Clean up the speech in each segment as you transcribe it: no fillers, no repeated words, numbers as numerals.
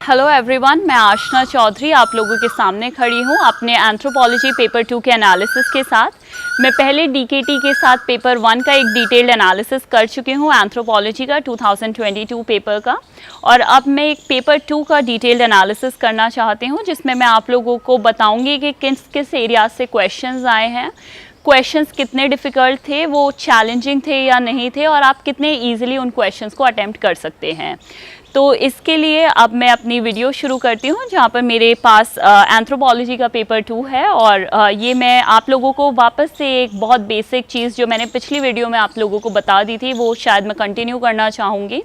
Hello everyone, मैं आशना चौधरी आप लोगों के सामने खड़ी हूँ अपने एंथ्रोपोलॉजी पेपर 2 के एनालिसिस के साथ। मैं पहले डीकेटी के साथ पेपर 1 का एक डिटेल्ड एनालिसिस कर चुकी हूँ एंथ्रोपोलॉजी का 2022 पेपर का, और अब मैं एक पेपर 2 का डिटेल्ड एनालिसिस करना चाहती हूँ जिसमें मैं आप लोगों को बताऊँगी कि किस किस एरिया से क्वेश्चंस आए हैं, क्वेश्चंस कितने डिफ़िकल्ट थे, वो चैलेंजिंग थे या नहीं थे, और आप कितने ईजिली उन क्वेश्चंस को अटेम्प्ट कर सकते हैं। तो इसके लिए अब मैं अपनी वीडियो शुरू करती हूँ जहाँ पर मेरे पास एंथ्रोपोलॉजी का पेपर 2 है, और ये मैं आप लोगों को वापस से एक बहुत बेसिक चीज़ जो मैंने पिछली वीडियो में आप लोगों को बता दी थी वो शायद मैं कंटिन्यू करना चाहूँगी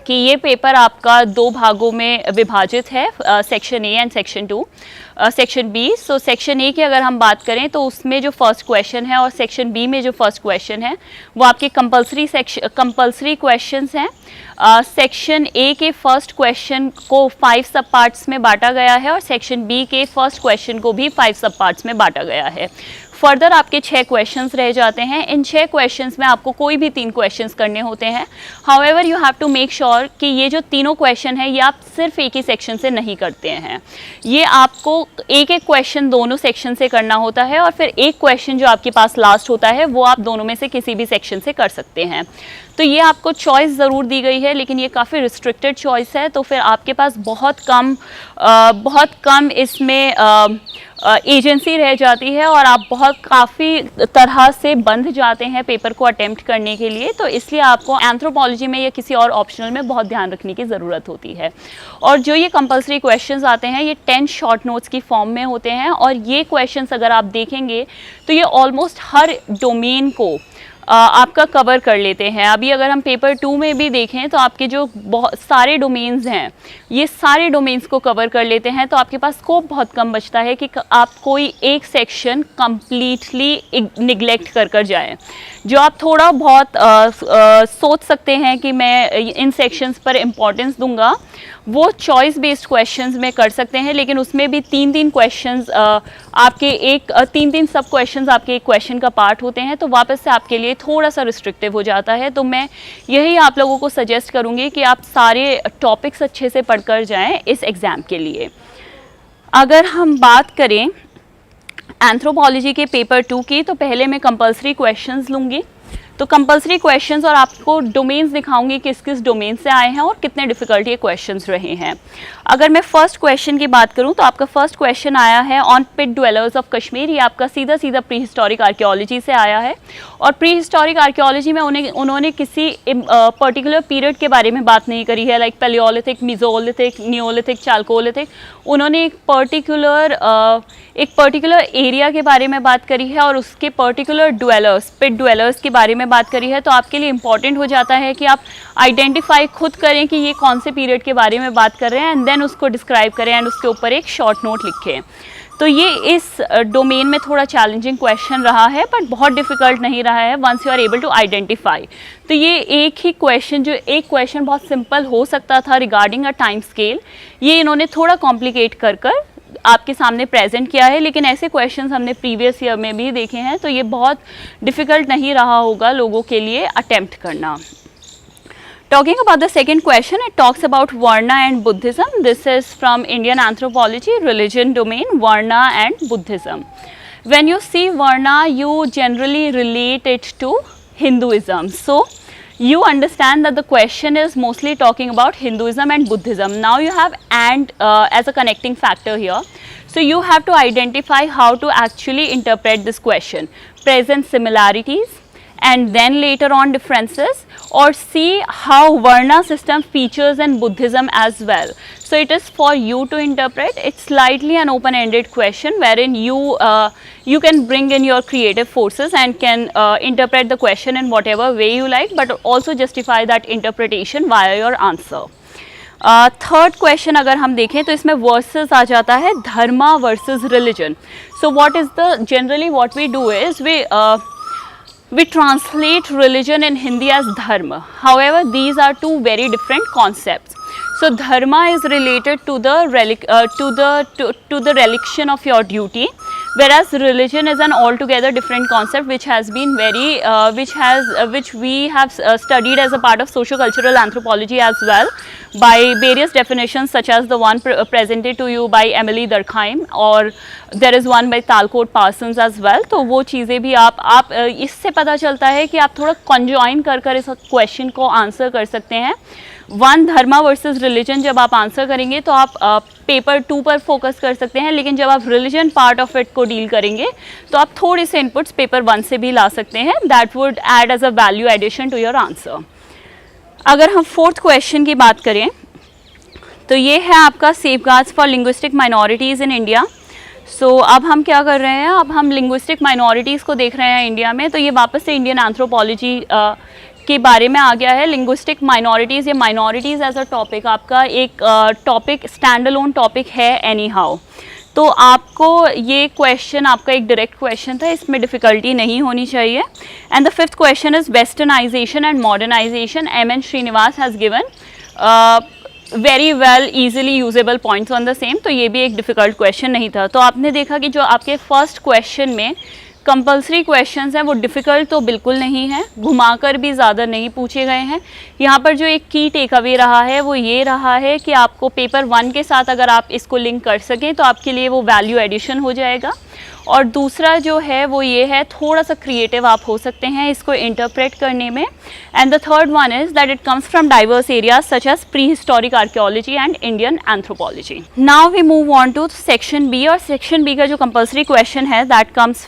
कि ये पेपर आपका 2 भागों में विभाजित है, section A and section 2, section B. So section A की अगर हम बात करें तो उसमें जो फर्स्ट क्वेश्चन है और सेक्शन बी में जो फर्स्ट क्वेश्चन है वो आपके कंपल्सरी क्वेश्चंस हैं। सेक्शन ए के फर्स्ट क्वेश्चन को 5 सब पार्ट्स में बांटा गया है और सेक्शन बी के फर्स्ट क्वेश्चन को भी 5 सब पार्ट्स में बांटा गया है। फर्दर आपके 6 क्वेश्चंस रह जाते हैं। इन 6 क्वेश्चंस में आपको कोई भी 3 क्वेश्चंस करने होते हैं। However you have to make sure कि ये जो तीनों क्वेश्चन है ये आप सिर्फ एक ही सेक्शन से नहीं करते हैं, ये आपको एक एक क्वेश्चन दोनों सेक्शन से करना होता है, और फिर एक क्वेश्चन जो आपके पास लास्ट होता है वो आप दोनों में से किसी भी सेक्शन से कर सकते हैं। तो ये आपको चॉइस ज़रूर दी गई है, लेकिन ये काफ़ी रिस्ट्रिक्टेड चॉइस है, तो फिर आपके पास बहुत कम इसमें एजेंसी रह जाती है और आप काफ़ी तरह से बंध जाते हैं पेपर को अटेम्प्ट करने के लिए। तो इसलिए आपको एंथ्रोपोलॉजी में या किसी और ऑप्शनल में बहुत ध्यान रखने की ज़रूरत होती है। और जो ये कंपलसरी क्वेश्चंस आते हैं ये 10 शॉर्ट नोट्स की फॉर्म में होते हैं, और ये क्वेश्चंस अगर आप देखेंगे तो ये ऑलमोस्ट हर डोमेन को आपका कवर कर लेते हैं। अभी अगर हम पेपर 2 में भी देखें तो आपके जो बहुत सारे डोमेन्स हैं ये सारे डोमेन्स को कवर कर लेते हैं, तो आपके पास स्कोप बहुत कम बचता है कि आप कोई एक सेक्शन कम्प्लीटली निगलेक्ट कर जाएं। जो आप थोड़ा बहुत सोच सकते हैं कि मैं इन सेक्शंस पर इम्पोर्टेंस दूंगा, वो चॉइस बेस्ड क्वेश्चंस में कर सकते हैं, लेकिन उसमें भी 3-3 क्वेश्चंस आपके एक 3-3 सब क्वेश्चंस आपके एक क्वेश्चन का पार्ट होते हैं, तो वापस से आपके लिए थोड़ा सा रिस्ट्रिक्टिव हो जाता है। तो मैं यही आप लोगों को सजेस्ट करूँगी कि आप सारे टॉपिक्स अच्छे से पढ़कर जाएं इस एग्ज़ाम के लिए। अगर हम बात करें एंथ्रोपोलॉजी के पेपर 2 की, तो पहले मैं कंपलसरी क्वेश्चंस लूँगी। तो कंपलसरी क्वेश्चंस और आपको डोमेन्स दिखाऊंगी किस किस डोमेन से आए हैं और कितने डिफ़िकल्ट ये क्वेश्चंस रहे हैं। अगर मैं फर्स्ट क्वेश्चन की बात करूं तो आपका फर्स्ट क्वेश्चन आया है on pit dwellers of Kashmir. ये आपका सीधा प्री हिस्टोरिक आर्कियोलॉजी से आया है, और प्री हिस्टोरिक आर्कियोलॉजी में उन्होंने किसी पर्टिकुलर पीरियड के बारे में बात नहीं करी है, like Palaeolithic, mesolithic, Neolithic, chalcolithic. उन्होंने एक पर्टिकुलर एरिया के बारे में बात करी है और उसके पर्टिकुलर ड्वेलर्स, पिट ड्वेलर्स के बारे में बात करी है। तो आपके लिए इंपॉर्टेंट हो जाता है कि आप आइडेंटिफाई खुद करें कि ये कौन से पीरियड के बारे में बात कर रहे हैं, एंड देन उसको डिस्क्राइब करें एंड उसके ऊपर एक शॉर्ट नोट लिखें। तो ये इस डोमेन में थोड़ा चैलेंजिंग क्वेश्चन रहा है, बट बहुत डिफिकल्ट नहीं रहा है once you are able to identify. तो ये एक ही क्वेश्चन, जो एक क्वेश्चन बहुत सिंपल हो सकता था रिगार्डिंग अ टाइम स्केल, ये इन्होंने थोड़ा कॉम्प्लिकेट कर आपके सामने प्रेजेंट किया है। लेकिन ऐसे क्वेश्चंस हमने प्रीवियस ईयर में भी देखे हैं, तो ये बहुत डिफ़िकल्ट नहीं रहा होगा लोगों के लिए अटेम्प्ट करना। Talking about the second question, it talks about Varna and Buddhism. This is from Indian Anthropology, religion domain, Varna and Buddhism. When you see Varna, you generally relate it to Hinduism. So you understand that the question is mostly talking about Hinduism and Buddhism. Now you have and as a connecting factor here. So you have to identify how to actually interpret this question. Present similarities, and then later on differences, or see how Varna system features in Buddhism as well. So it is for you to interpret. It's slightly an open-ended question wherein you can bring in your creative forces and can interpret the question in whatever way you like, but also justify that interpretation via your answer. Third question अगर हम देखें तो इसमें versus आ जाता है, dharma versus religion. So what is the generally what we do is we translate religion in Hindi as dharma. However, these are two very different concepts. So dharma is related to the religion of your duty, whereas religion is an altogether different concept which has been which we have studied as a part of socio-cultural anthropology as well by various definitions such as the one presented to you by Emily Durkheim, or there is one by Talcott Parsons as well. तो वो चीज़ें भी आप इससे पता चलता है कि आप थोड़ा कंजॉइन कर इस क्वेश्चन को आंसर कर सकते हैं. वन धर्मा वर्सेस रिलीजन जब आप आंसर करेंगे तो आप पेपर 2 पर फोकस कर सकते हैं, लेकिन जब आप रिलीजन पार्ट ऑफ इट को डील करेंगे तो आप थोड़े से इनपुट्स पेपर 1 से भी ला सकते हैं. That would add as a value addition to your answer. अगर हम 4th क्वेश्चन की बात करें तो ये है आपका safeguards for linguistic minorities in India. So अब हम क्या कर रहे हैं, अब हम लिंग्विस्टिक माइनॉरिटीज़ को देख रहे हैं इंडिया में. तो ये वापस से इंडियन एंथ्रोपोलॉजी के बारे में आ गया है. लिंग्विस्टिक माइनॉरिटीज़ या माइनॉरिटीज़ एज अ टॉपिक आपका एक टॉपिक स्टैंड अलोन टॉपिक है एनी हाउ. तो आपको ये क्वेश्चन आपका एक डायरेक्ट क्वेश्चन था, इसमें डिफ़िकल्टी नहीं होनी चाहिए. And the 5th question is westernisation and modernisation. M.N. Srinivas has given very well easily usable points on the same. तो ये भी एक डिफ़िकल्ट क्वेश्चन नहीं था. तो आपने देखा कि जो आपके फर्स्ट क्वेश्चन में कंपल्सरी क्वेश्चंस हैं वो डिफ़िकल्ट तो बिल्कुल नहीं है, घुमाकर भी ज़्यादा नहीं पूछे गए हैं. यहाँ पर जो एक की टेक अवे रहा है वो ये रहा है कि आपको पेपर 1 के साथ अगर आप इसको लिंक कर सकें तो आपके लिए वो वैल्यू एडिशन हो जाएगा. और दूसरा जो है वो ये है थोड़ा सा क्रिएटिव आप हो सकते हैं इसको इंटरप्रेट करने में. And the third one is that it comes from diverse areas such as prehistoric archaeology and Indian anthropology. Now we move on to section B. और सेक्शन बी का जो कंपल्सरी क्वेश्चन है that comes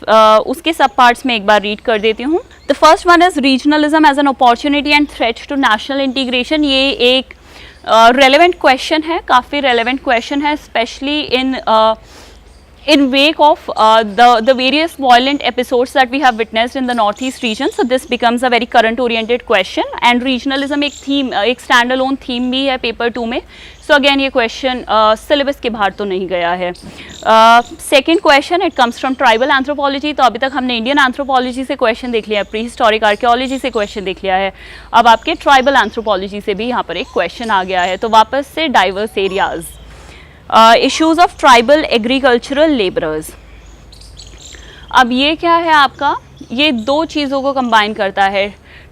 उसके सब parts में एक बार read कर देती हूँ. The first one is regionalism as an opportunity and threat to national integration. ये एक रेलेवेंट क्वेश्चन है, काफ़ी रेलेवेंट क्वेश्चन है, specially in wake of the various violent episodes that we have witnessed in the northeast region. So this becomes a very current oriented question. And regionalism एक theme, एक standalone theme भी है paper 2 में. So again ये question syllabus के बाहर तो नहीं गया है. Second question it comes from tribal anthropology. तो अभी तक हमने Indian anthropology से question देख लिया है, prehistoric archaeology से question देख लिया है. अब आपके tribal anthropology से भी यहाँ पर एक question आ गया है. तो वापस से diverse areas. Issues of tribal agricultural labourers. अब ये क्या है आपका, ये दो चीज़ों को कंबाइन करता है.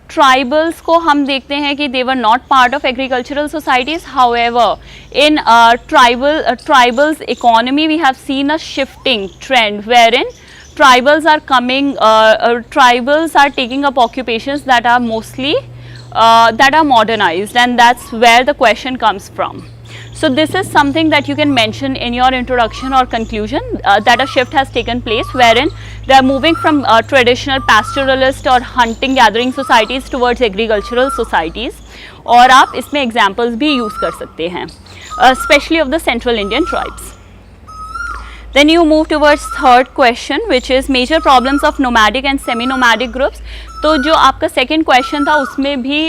ट्राइबल्स को हम देखते हैं कि they were not part of agricultural societies. However in tribals economy we have seen a shifting trend where in tribals are coming, tribals are taking up occupations that are mostly that are modernized, and that's where the question comes from. So this is something that you can mention in your introduction or conclusion, that a shift has taken place wherein they are moving from traditional pastoralist or hunting gathering societies towards agricultural societies. और आप इसमें examples भी use कर सकते हैं, especially of the Central Indian tribes. Then you move towards third question, which is major problems of nomadic and semi-nomadic groups. तो जो आपका सेकेंड क्वेश्चन था उसमें भी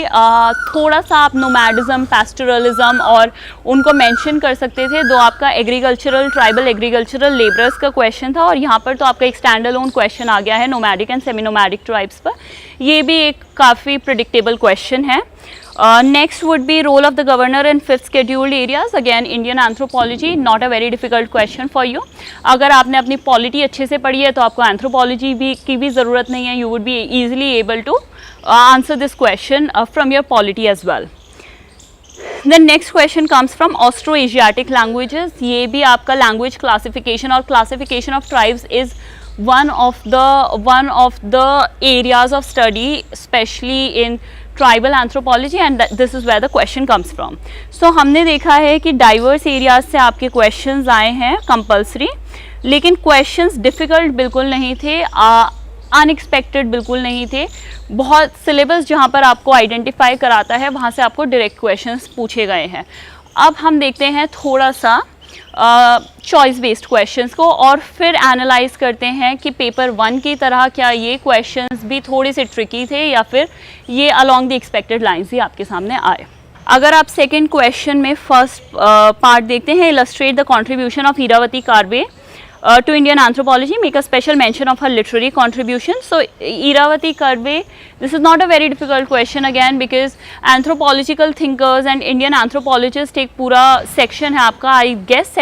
थोड़ा सा आप नोमैडिज्म, पैस्टोरलिज्म और उनको मेंशन कर सकते थे. दो आपका एग्रीकल्चरल, ट्राइबल एग्रीकल्चरल लेबरर्स का क्वेश्चन था, और यहाँ पर तो आपका एक स्टैंड अलोन क्वेश्चन आ गया है nomadic and semi nomadic tribes पर. ये भी एक काफ़ी प्रिडिक्टेबल क्वेश्चन है. Next would be role of the governor in 5th scheduled areas. Again Indian anthropology, not a very difficult question for you. अगर आपने अपनी पॉलिटी अच्छे से पढ़ी है तो आपको एंथ्रोपोलॉजी की भी ज़रूरत नहीं है. You would be easily able to answer this question from your polity as well. The next question comes from Austroasiatic languages. ये भी आपका language classification और classification of tribes is one of the areas of study, especially in tribal anthropology, and this is where the question comes from. So हमने देखा है कि diverse areas से आपके क्वेश्चंस आए हैं कंपल्सरी, लेकिन क्वेश्चंस डिफ़िकल्ट बिल्कुल नहीं थे, अनएक्सपेक्टेड बिल्कुल नहीं थे. बहुत सिलेबस जहाँ पर आपको आइडेंटिफाई कराता है वहाँ से आपको डायरेक्ट क्वेश्चंस पूछे गए हैं. अब हम देखते हैं थोड़ा सा चॉइस बेस्ड क्वेश्चंस को, और फिर एनालाइज करते हैं कि पेपर 1 की तरह क्या ये क्वेश्चंस भी थोड़े से ट्रिकी थे या फिर ये अलोंग द एक्सपेक्टेड लाइंस ही आपके सामने आए. अगर आप सेकंड क्वेश्चन में फर्स्ट पार्ट देखते हैं, illustrate the contribution of Iravati Karve to Indian anthropology, make a special mention of her literary contribution. So Iravati Karve, this is not a very difficult question again, because anthropological thinkers and Indian anthropologists एक पूरा section है आपका, I guess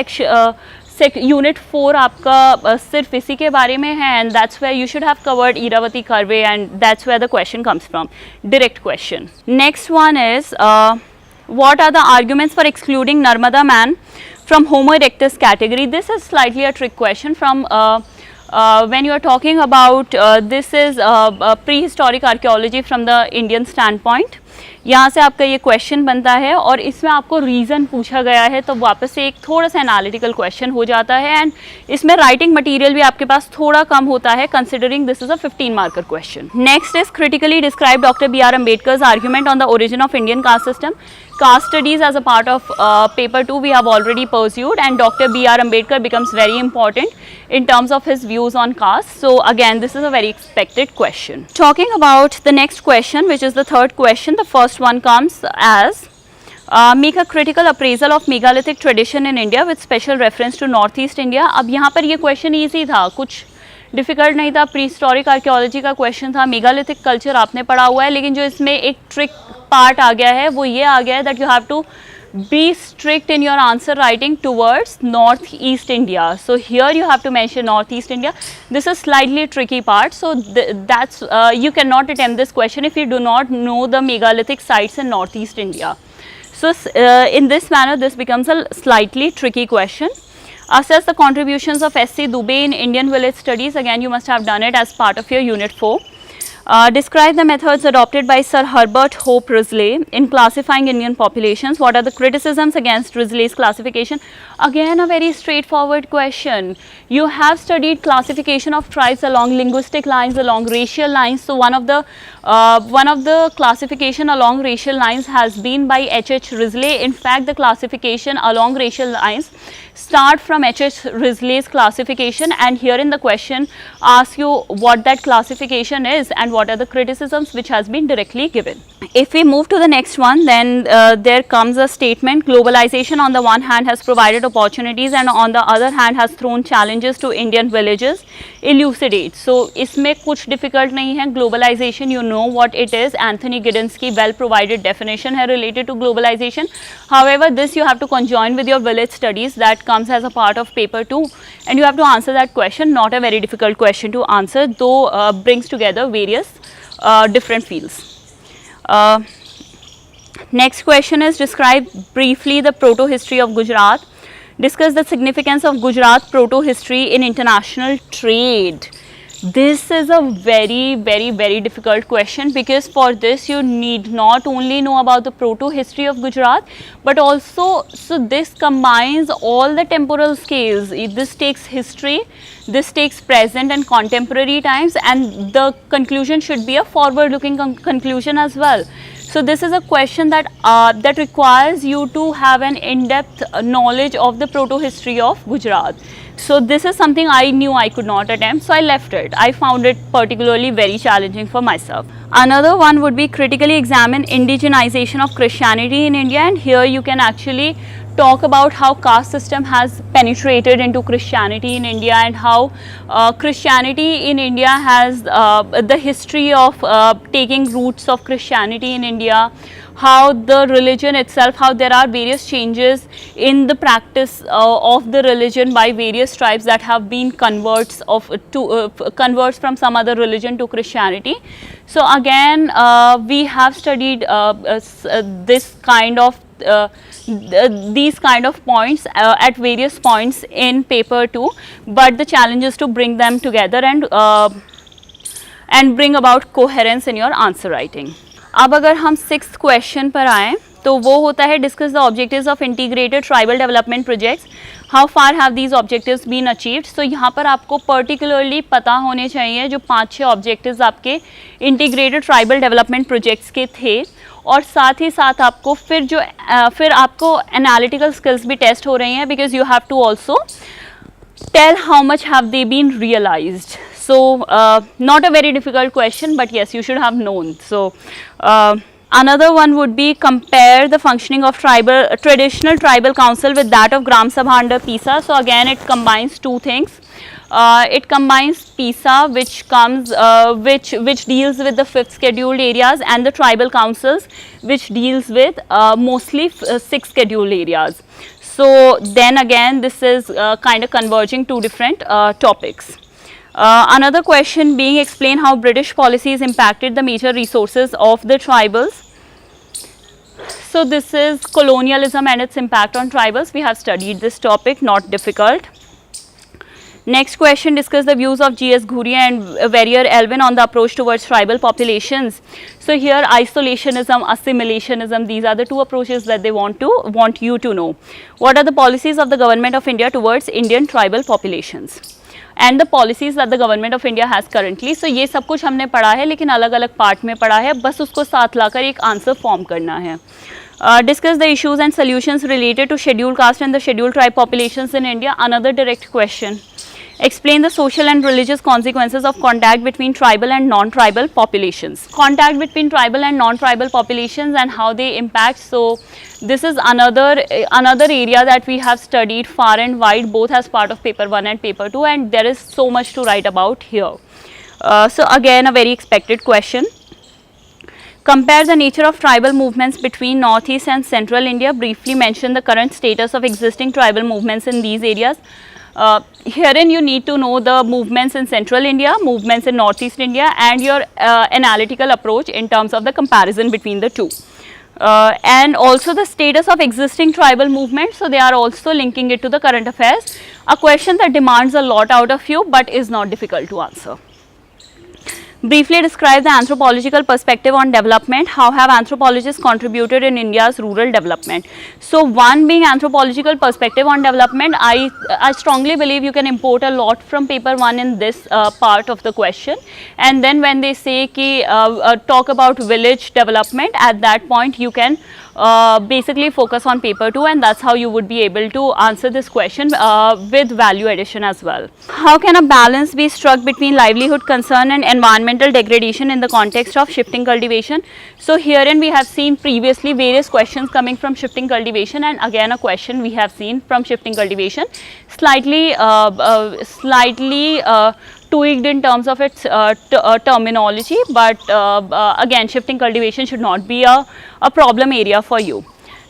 unit 4 आपका सिर्फ इसी के बारे में है, and that's where you should have covered Irawati Karve, and that's where the question comes from, direct question. Next one is what are the arguments for excluding Narmada man from Homo erectus category? This is slightly a trick question from when you are talking about this is prehistoric archaeology from the Indian standpoint. यहाँ से आपका ये question बनता है और इसमें आपको reason पूछा गया है, तो वापस से एक थोड़ा सा एनालिटिकल क्वेश्चन हो जाता है, एंड इसमें राइटिंग मटेरियल भी आपके पास थोड़ा कम होता है considering this is a 15 marker question. Next is critically describe doctor B R Ambedkar's argument on the origin of Indian caste system. Caste studies as a part of paper 2 we have already pursued, and Dr. B.R. Ambedkar becomes very important in terms of his views on caste. So again, this is a very expected question. Talking about the next question, which is the third question, the first one comes as make a critical appraisal of megalithic tradition in India with special reference to Northeast India. अब यहाँ पर ये question easy था, कुछ difficult नहीं था, pre historic archaeology का question था, मेगालिथिक कल्चर आपने पढ़ा हुआ है, लेकिन जो इसमें एक ट्रिक पार्ट आ गया है वो ये आ गया है that you have to be strict in your answer writing towards north east India. So here you have to mention north east India. This is slightly tricky part, so that's you can not attempt this question if you do not know the megalithic sites in north east India. So in this manner this becomes a slightly tricky question. Assess the contributions of S.C. Dubey in Indian village studies. Again, you must have done it as part of your unit 4. Describe the methods adopted by Sir Herbert Hope Risley in classifying Indian populations. What are the criticisms against Risley's classification? Again, a very straightforward question. You have studied classification of tribes along linguistic lines, along racial lines. So one of the classification along racial lines has been by H.H. Risley. In fact, the classification along racial lines start from H.H. Risley's classification, and here in the question asks you what that classification is and what are the criticisms which has been directly given. If we move to the next one, then there comes a statement, globalization on the one hand has provided opportunities and on the other hand has thrown challenges to Indian villages. Elucidate. So इसमें कुछ difficult नहीं है. Globalization, you know what it is. Anthony Giddens की well provided definition है related to globalization. However, this you have to conjoin with your village studies that comes as a part of paper 2, and you have to answer that question. Not a very difficult question to answer, though brings together various different fields. Next question is describe briefly the proto-history of Gujarat. Discuss the significance of Gujarat proto-history in international trade. This is a very difficult question, because for this you need not only know about the proto-history of Gujarat, but also, so this combines all the temporal scales. This takes history, this takes present and contemporary times, and the conclusion should be a forward-looking conclusion as well. So this is a question that that requires you to have an in-depth knowledge of the proto-history of Gujarat. So this is something I knew I could not attempt, so I left it. I found it particularly very challenging for myself. Another one would be critically examine indigenization of Christianity in India, and here you can actually talk about how caste system has penetrated into Christianity in India, and how Christianity in India has the history of taking roots of Christianity in India, how the religion itself, how there are various changes in the practice of the religion by various tribes that have been converts from some other religion to Christianity. So again, we have studied this kind of these kind of points at various points in paper 2, but the challenge is to bring them together and bring about coherence in your answer writing. अब अगर हम 6th question पर आएँ तो वो होता है discuss the objectives of integrated tribal development projects. How far have these objectives been achieved. So यहाँ पर आपको पर्टिकुलरली पता होने चाहिए जो 5-6 ऑब्जेक्टिव्स आपके इंटीग्रेटेड ट्राइबल डेवलपमेंट प्रोजेक्ट्स के थे, और साथ ही साथ आपको फिर आपको एनालिटिकल स्किल्स भी टेस्ट हो रही हैं, because you have to also tell how much have they been realized. So not a very difficult question, but yes, you should have known. So another one would be compare the functioning of traditional tribal council with that of Gram Sabha under PISA. So again, it combines two things. It combines PISA, which deals with the 5th scheduled areas, and the tribal councils, which deals with mostly 6 scheduled areas. So then again this is kind of converging two different topics. Another question being, explain how British policies impacted the major resources of the tribals. So this is colonialism and its impact on tribals. We have studied this topic, not difficult. Next question, discuss the views of G.S. Ghuri and Verrier Elwin on the approach towards tribal populations. So here isolationism, assimilationism, these are the two approaches that they want you to know. What are the policies of the government of India towards Indian tribal populations? And the policies that the government of India has currently. So ये सब कुछ हमने पढ़ा है, लेकिन अलग अलग part में पढ़ा है, बस उसको साथ लाकर एक आंसर फॉर्म करना है. Discuss the issues and solutions related to scheduled caste and the scheduled tribe populations in India. Another direct question. Explain the social and religious consequences of contact between tribal and non-tribal populations. Contact between tribal and non-tribal populations and how they impact. So this is another area that we have studied far and wide, both as part of paper 1 and paper 2, and there is so much to write about here. So again, a very expected question. Compare the nature of tribal movements between northeast and central India. Briefly mention the current status of existing tribal movements in these areas. Herein you need to know the movements in central India, movements in northeast India, and your analytical approach in terms of the comparison between the two. And also the status of existing tribal movements, so they are also linking it to the current affairs. A question that demands a lot out of you but is not difficult to answer. Briefly describe the anthropological perspective on development. How have anthropologists contributed in India's rural development? So one being anthropological perspective on development, I strongly believe you can import a lot from paper 1 in this part of the question. And then when they say ki talk about village development, at that point you can basically focus on paper 2, and that's how you would be able to answer this question with value addition as well. How can a balance be struck between livelihood concern and environmental degradation in the context of shifting cultivation? So herein we have seen previously various questions coming from shifting cultivation, and again a question we have seen from shifting cultivation, slightly tweaked in terms of its terminology, but again shifting cultivation should not be a problem area for you.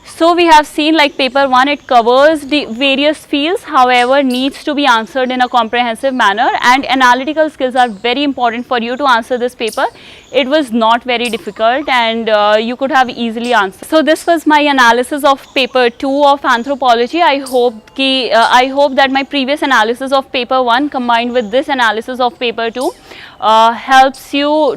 So we have seen, like paper 1, it covers the various fields, however needs to be answered in a comprehensive manner, and analytical skills are very important for you to answer this paper. It was not very difficult, and you could have easily answered. So this was my analysis of paper 2 of anthropology. I hope that my previous analysis of paper 1 combined with this analysis of paper 2 helps you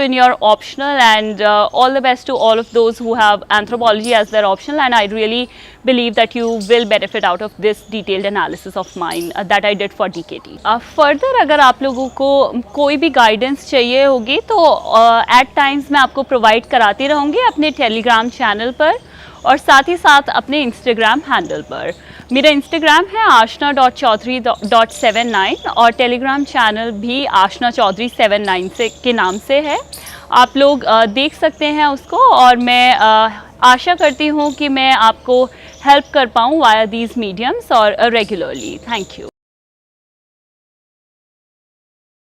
in your optional, and all the best to all of those who have anthropology as their optional, and I really believe that you will benefit out of this detailed analysis of mine that I did for DKT. Further अगर आप लोगों को कोई भी guidance चाहिए होगी तो at times मैं आपको provide कराती रहूँगी अपने Telegram channel पर और साथ ही साथ अपने Instagram handle पर. मेरा Instagram है ashna.chaudhary.79 और Telegram channel भी ashna chaudhary 79 से के नाम से है. आप लोग देख सकते हैं उसको, और मैं आशा करती हूँ कि मैं आपको हेल्प कर पाऊँ वाया दीज मीडियम्स और रेगुलरली. Thank you.